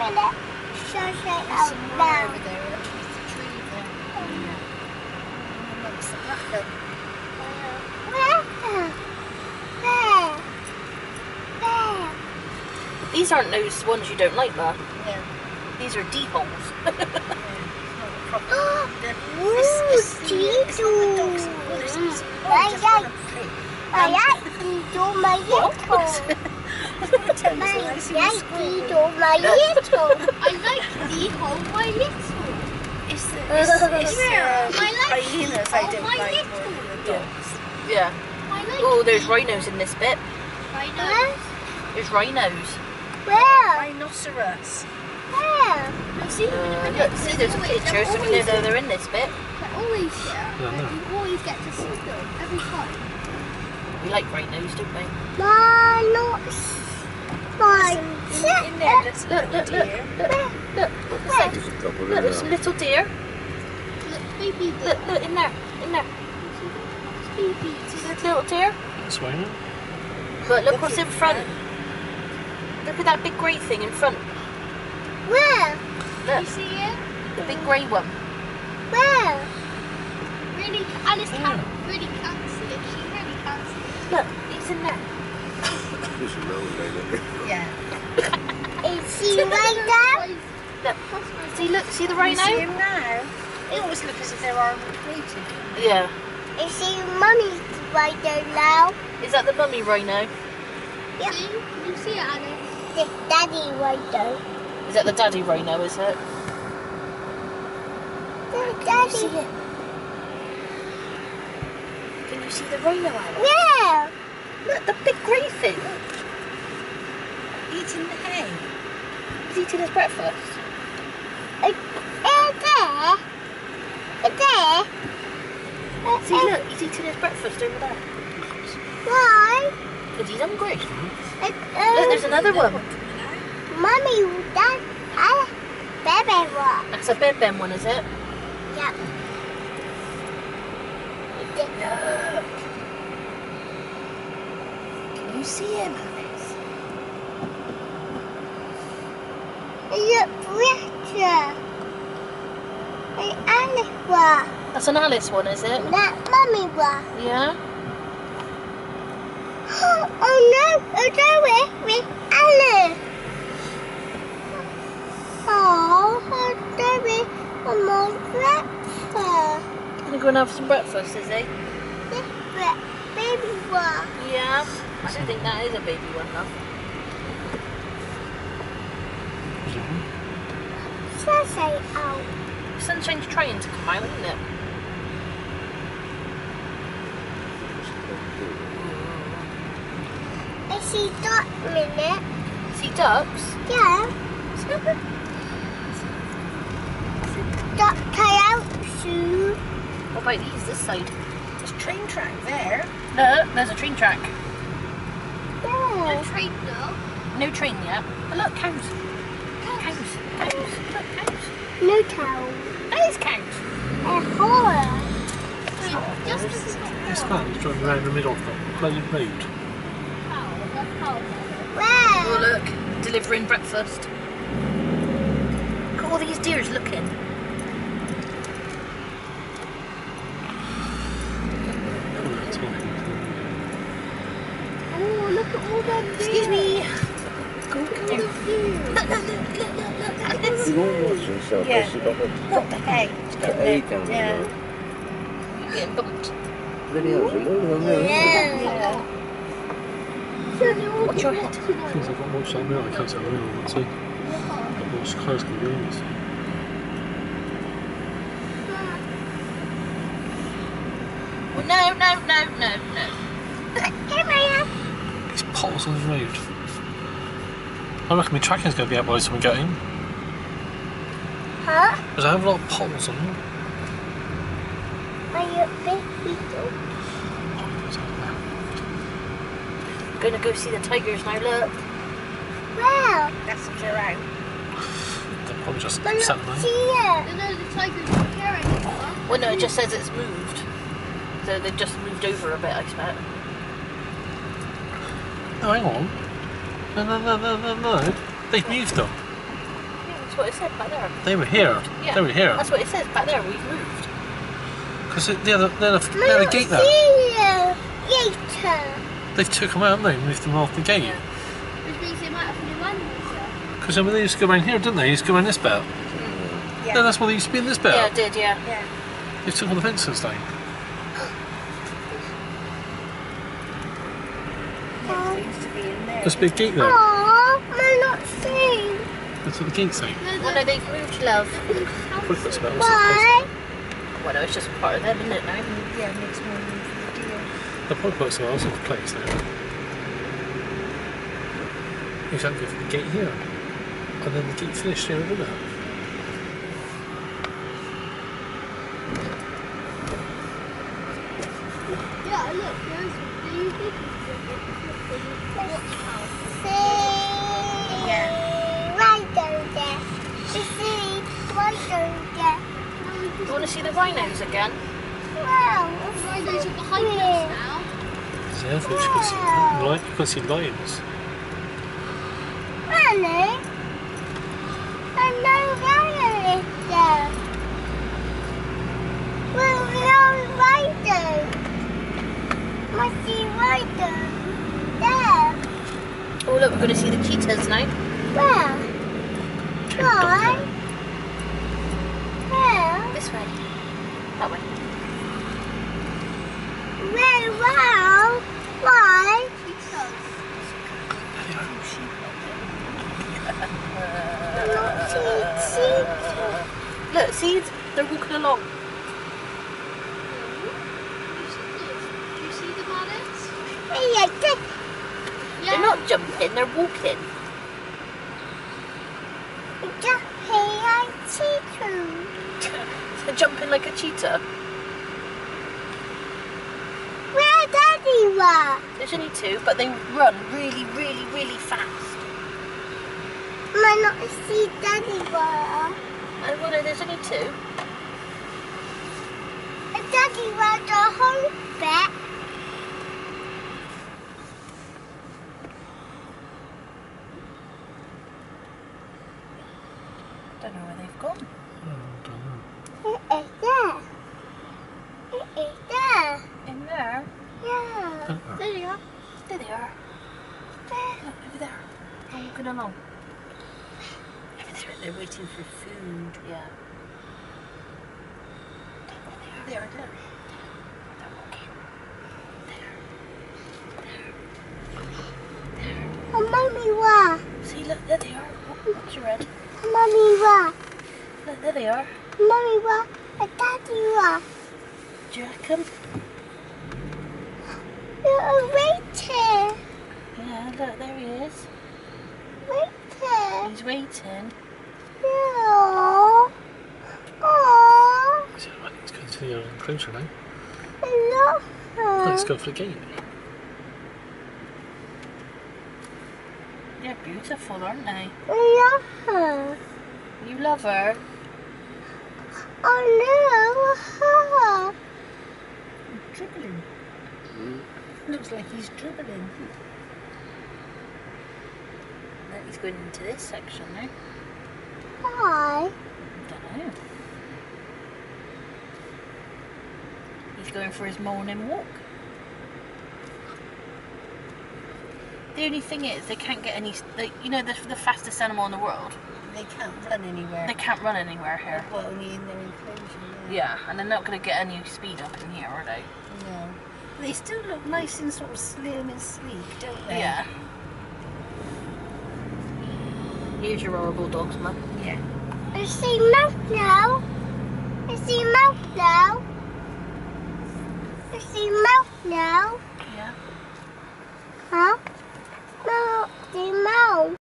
Shut it out now. Over there, there's a tree there. That's the black Where? These aren't those ones you don't like, though. Yeah. These are D-holes. I like Dido, my little. I like Dido, my little. It's the hyenas I don't like more than the dogs. Yeah. Oh, there's rhinos in this bit. There's rhinos. Where? Rhinoceros. Where? Look, see, there's a picture, so we know that they're in this bit. Always there. You always get to see them every time. We like rhinos, don't we? Not In there, there's a little deer. Look, there's some little deer. Look, baby. Look, in there. Baby. See that little deer? This way now. But look what's in front. Look at that big grey thing in front. Where? You Look, see it? the big grey one. Where? Really, Alice can't see it. She really can't see it. Look, he's in there. Yeah. Is she right there? Look, see the You rhino? see him now? They always look as if they're armour plated. Yeah. Is she mummy's right there now? Is that the mummy rhino? Yeah. See? You see it, Alice? The daddy right there. Is that the daddy rhino, is it? The Can you see daddy. it? Can you see the rhino, Alice? Where? Look, the big grey thing. Eating the hay. He's eating his breakfast. There? There? See, look, he's eating his breakfast over there. Why? Because he's hungry. Look, Look, there's another one. Mommy, that baby one. That's a bedbend one, is it? Yeah. Look. Can you see him, Alice? Look, Richard. And Alice one. That's an Alice one, is it? That mommy one. Yeah? Oh no, it's with Alice. Oh, it's I'm on breakfast. Gonna go and have some breakfast, is he? This baby one. Yeah. I don't think that is a baby one, though. Sunshine out. Sunshine's trying to come out, isn't it? I see duck minute. See ducks? Yeah. Duck tie out soon. What about these, this side? There's a train track there. Look, there's a train track. Yeah. Trade though. No train yet. But look, cows. Cows. Look, cows. No cow. There's cows. A horse. Just as This man's driving around the middle of the bloody road. Oh, Where? look. Delivering breakfast. Look at all these deers looking. Oh, look at all them Excuse me. Go, Look. Alice. You won't watch yourself. Yeah. She got Not the hay. the hay down the Yeah. road. You're getting bumped. Bloody hell, there's a load of them there. Yeah. Watch your head. Things I've got to watch that now, I can't tell anyone what to see. I've watched cars can be honest. Well, no. Hey, Maya. There's potholes on the road. I reckon my tracking's going to be out by the time we get in. Huh? There's a hell of a lot of potholes on them. Are you a baby too? Gonna go see the tigers now, look. Wow. That's if they're out. They're probably just But sat look there. here. No, the tigers don't care anymore. Well, no, it just says it's moved. So they've just moved over a bit, I expect. No, hang on. No. They've moved them. what it said back there. They were here. Yeah. They were here. That's what it says back there. We've moved. Because they're the gate there. Later. They took them out, haven't they? Moved them off the gate. Yeah. Which means they might have new ones. Because they used to go around here, didn't they? They used to go around this bit. Yeah. Yeah, that's where they used to be in this bit. Yeah, it did. Yeah. Yeah. They took all the fences down. Yeah, they used to be in there. There's a big gate there. Oh, I'm not seeing. That's what the gate's saying. Well, no, they've moved, love. Probably put some else Why? Well, no, it's just part of them, isn't it? Now. Yeah, makes more room for the deer. They'll probably put some else into place now. You should go for the gate here. And then the gate finished here, isn't it? Yeah, look, there's the Why don't there? See, why don't there? You want to see the rhinos again? Well, rhinos are behind us now. Yeah, I think you can see, you can see lions. Really? And no lion is there. Well, no rider. Must see rider there. Oh, look, we're going to see the cheetahs now. Where? Why? Where? This way. That way. Where? Wow. Why? Look, see, they're walking along. Do you see the mallets? Hey, They're not jumping, they're walking. just hey, I see you. They're jumping like a cheetah. Where Daddy was? There's only two, but they run really, really, really fast. I not see Daddy was. And well, no, there's only two. Daddy was the whole bit. Don't know where they've gone. It is there. It is there. In there? Yeah. There they are. There they are. Look, over there. They're walking along. They're waiting for food. Yeah. There, look. They're walking. And Mommy was. See, look, there they are. What's your head? Mommy was. Look, there they are. Mommy was. And Daddy was. Do you reckon? You're waiting. Yeah, look, there he is. Waiting. He's waiting. Yeah. Aww. Let's go to the enclosure now. I love her. Let's go for the gate. They're beautiful, aren't they? I love her. You love her. I love her. Dribbling. Looks like he's dribbling. Then he's going into this section now. Why? Don't know. He's going for his morning walk. The only thing is, they can't get any. You know, the fastest animal in the world. They can't run anywhere. They can't run anywhere here. Well, only in their enclosure. Yeah, and they're not going to get any speed up in here, are they? No. They still look nice and sort of slim and sleek, don't they? Yeah. Here's your horrible dogs, Mum. Yeah. I see mouth now. I see mouth now. I see mouth now. Yeah. Huh? No, see